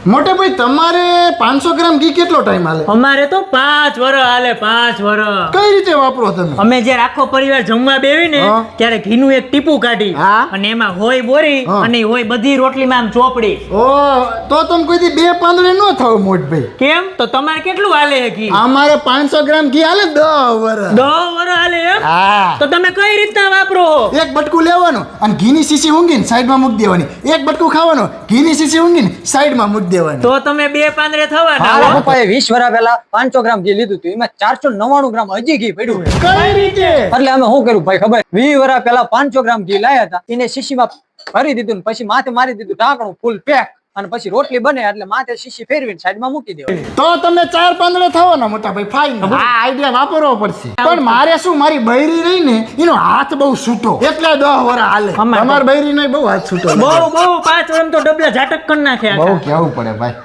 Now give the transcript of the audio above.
મોટે ભાઈ તમારે 500 ગ્રામ ઘી કેટલો ટાઈમ હાલે? અમારે તો 5 વર્ષ હાલે, 5 વર્ષ. કઈ રીતે વાપરો તમે? અમે જ્યારે આખો પરિવાર જમવા બેવી ને હા. ત્યારે ઘીનું એક ટીપું કાઢી હા. અને એમાં હોય બોરી હા. અને હોય બધી રોટલીમાં આમ ચોપડી. ઓ તો તમે કોઈ દી 2 પાંદડે ન થાવ મોટભાઈ. કેમ? તો તમારે કેટલું હાલે છે ઘી? અમારે 500 ગ્રામ ઘી હાલે 10 વર્ષ. 10 વર્ષ હાલે એમ? હા. તો તમે કઈ રીતના વાપરો? એક બટકું લેવાનું અને ઘીની શીશી ઊંઘીને સાઈડમાં મૂકી દેવાની. એક બટકું ખાવાનું, ઘીની શીશી ઊંઘીને સાઈડમાં મૂકી દેવાની. તો તમે 2 પાંદડે થવાના મારા હો. પપ્પાએ 20 વર્ષ પહેલા 500 ગ્રામ ઘી લીધું હતું, એમાં 499 ગ્રામ હજી ઘી પડ્યું છે. કઈ રીતે? એટલે અમે શું કર્યું ભાઈ ખબર? 20 વર્ષ પહેલા 500 ગ્રામ ઘી લાયા હતા, એને શીશીમાં ભરી દીધું ને પછી માથે મારી દીધું ઢાંકણું ફૂલ પેક, અને પછી રોટલી બને એટલે માથે શીશી ફેરવીને સાઈડમાં મૂકી દેવાની. તો તમે 4 પાંદડે થવાના મોટા ભાઈ. ફાઈન. આ આઈડિયા વાપરવો પડશે. પણ મારે શું, મારી બૈરી રહી ને એનો હાથ બહુ છૂટો, એટલે 10 વર્ષ હાલે. અમારે તમારી બૈરી નો બહુ હાથ છૂટો. બહુ 5 વર્ષ તો ડબલા ઝાટક કરી નાખ્યા બહુ કેવું પડે ભાઈ.